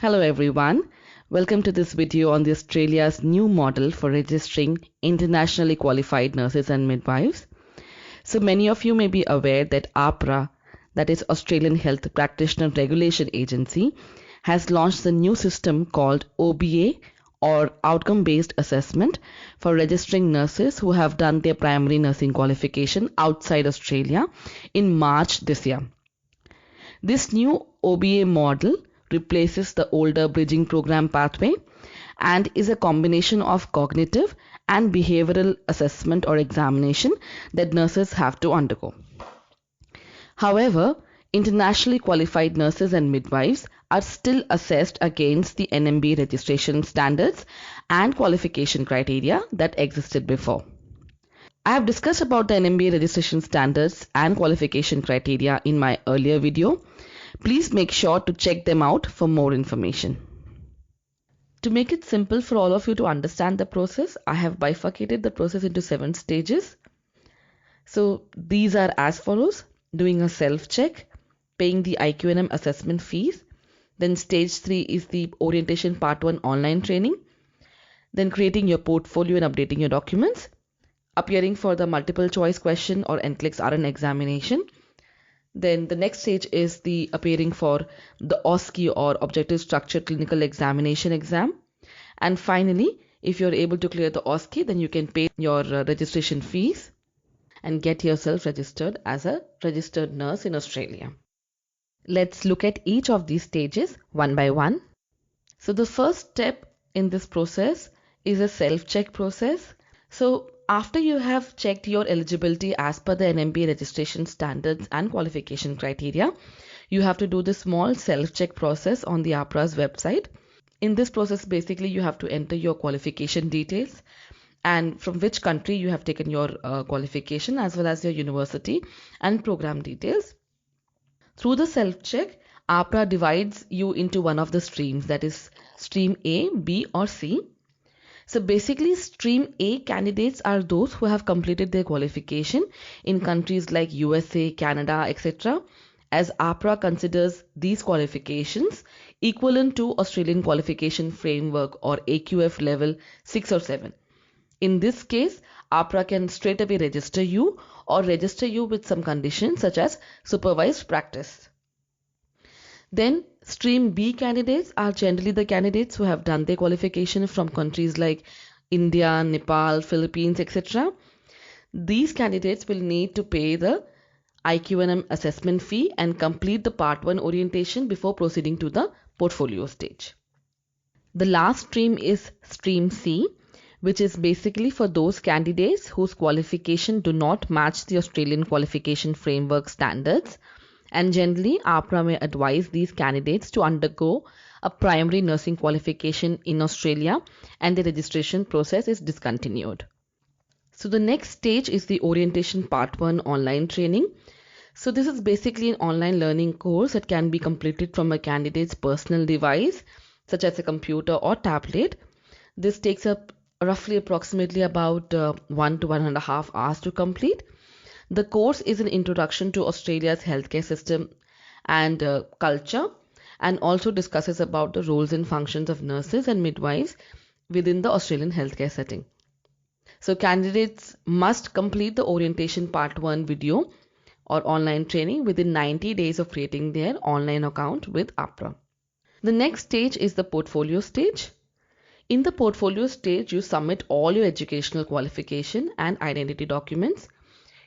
Hello everyone, welcome to this video on the Australia's new model for registering internationally qualified nurses and midwives. So many of you may be aware that AHPRA, that is Australian Health Practitioner Regulation Agency, has launched a new system called OBA or Outcome-Based Assessment for registering nurses who have done their primary nursing qualification outside Australia in March this year. This new OBA model replaces the older bridging program pathway and is a combination of cognitive and behavioral assessment or examination that nurses have to undergo. However, internationally qualified nurses and midwives are still assessed against the NMB registration standards and qualification criteria that existed before. I have discussed about the NMB registration standards and qualification criteria in my earlier video. Please make sure to check them out for more information. To make it simple for all of you to understand the process, I have bifurcated the process into 7 stages. So these are as follows: doing a self-check, paying the IQNM assessment fees, then stage 3 is the orientation part 1 online training, then creating your portfolio and updating your documents, appearing for the multiple choice question or NCLEX RN examination. Then the next stage is the appearing for the OSCE or Objective Structured Clinical Examination exam. And finally, if you're able to clear the OSCE, then you can pay your registration fees and get yourself registered as a registered nurse in Australia. Let's look at each of these stages one by one. So the first step in this process is a self-check process. So after you have checked your eligibility as per the NMB registration standards and qualification criteria, you have to do this small self-check process on the AHPRA's website. In this process, basically you have to enter your qualification details and from which country you have taken your qualification, as well as your university and program details. Through the self-check, AHPRA divides you into one of the streams, that is stream A, B or C. So basically, stream A candidates are those who have completed their qualification in countries like USA, Canada, etc., as AHPRA considers these qualifications equivalent to Australian Qualification Framework or AQF level 6 or 7. In this case, AHPRA can straight away register you or register you with some conditions such as supervised practice. Then stream B candidates are generally the candidates who have done their qualification from countries like India, Nepal, Philippines, etc. These candidates will need to pay the IQNM assessment fee and complete the part 1 orientation before proceeding to the portfolio stage. The last stream is stream C, which is basically for those candidates whose qualification do not match the Australian Qualification Framework standards. And generally, AHPRA may advise these candidates to undergo a primary nursing qualification in Australia and the registration process is discontinued. So the next stage is the orientation part 1 online training. So this is basically an online learning course that can be completed from a candidate's personal device, such as a computer or tablet. This takes up roughly approximately about 1 to 1.5 hours to complete. The course is an introduction to Australia's healthcare system and culture, and also discusses about the roles and functions of nurses and midwives within the Australian healthcare setting. So candidates must complete the orientation part 1 video or online training within 90 days of creating their online account with AHPRA. The next stage is the portfolio stage. In the portfolio stage, you submit all your educational qualification and identity documents.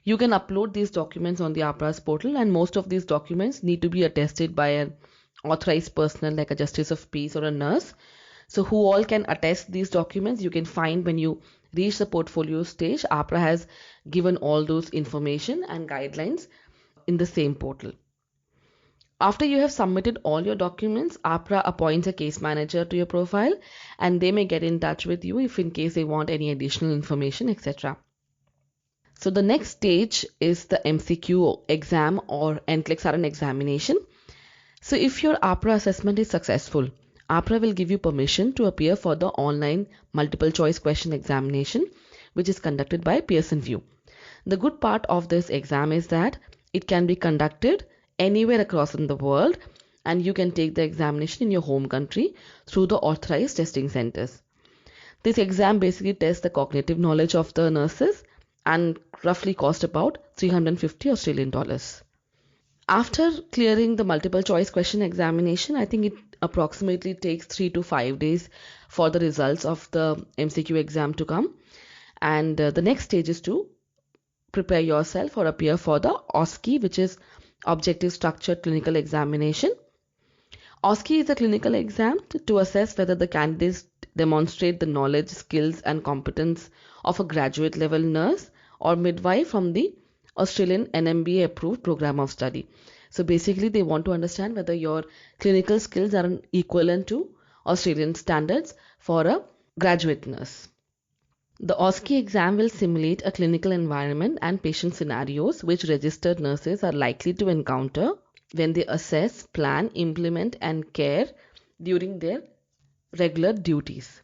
You can upload these documents on the AHPRA's portal, and most of these documents need to be attested by an authorized personnel like a justice of peace or a nurse. So who all can attest these documents, you can find when you reach the portfolio stage. AHPRA has given all those information and guidelines in the same portal. After you have submitted all your documents, AHPRA appoints a case manager to your profile and they may get in touch with you if in case they want any additional information, etc. So the next stage is the MCQ exam or NCLEX RN examination. So if your AHPRA assessment is successful, AHPRA will give you permission to appear for the online multiple choice question examination, which is conducted by Pearson VUE. The good part of this exam is that it can be conducted anywhere across in the world and you can take the examination in your home country through the authorized testing centers. This exam basically tests the cognitive knowledge of the nurses and roughly cost about 350 Australian dollars. After clearing the multiple choice question examination, I think it approximately takes 3 to 5 days for the results of the MCQ exam to come. And the next stage is to prepare yourself or appear for the OSCE, which is Objective Structured Clinical Examination. OSCE is a clinical exam to assess whether the candidates demonstrate the knowledge, skills and competence of a graduate level nurse or midwife from the Australian NMBA approved program of study. So basically they want to understand whether your clinical skills are equivalent to Australian standards for a graduate nurse. The OSCE exam will simulate a clinical environment and patient scenarios which registered nurses are likely to encounter when they assess, plan, implement and care during their regular duties.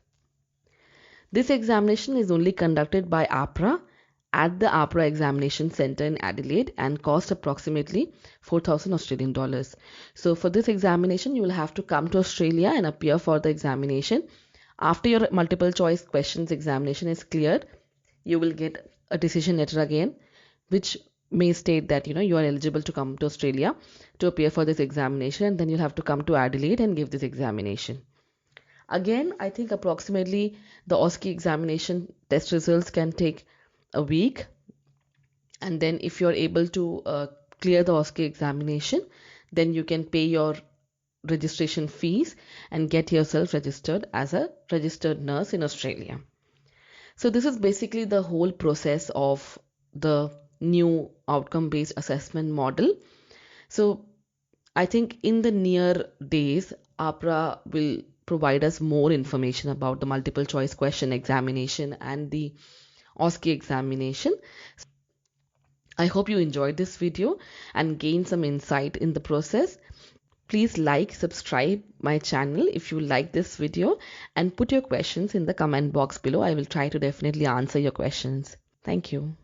This examination is only conducted by APRA at the APRA Examination Centre in Adelaide and cost approximately 4,000 Australian dollars. So for this examination, you will have to come to Australia and appear for the examination. After your multiple choice questions examination is cleared, you will get a decision letter again, which may state that you are eligible to come to Australia to appear for this examination, and then you'll have to come to Adelaide and give this examination. Again, I think approximately the OSCE examination test results can take a week, and then if you're able to clear the OSCE examination, then you can pay your registration fees and get yourself registered as a registered nurse in Australia. So this is basically the whole process of the new outcome-based assessment model. So I think in the near days, APRA will provide us more information about the multiple choice question examination and the OSCE examination. I hope you enjoyed this video and gained some insight in the process. Please like, subscribe my channel if you like this video, and put your questions in the comment box below. I will try to definitely answer your questions. Thank you.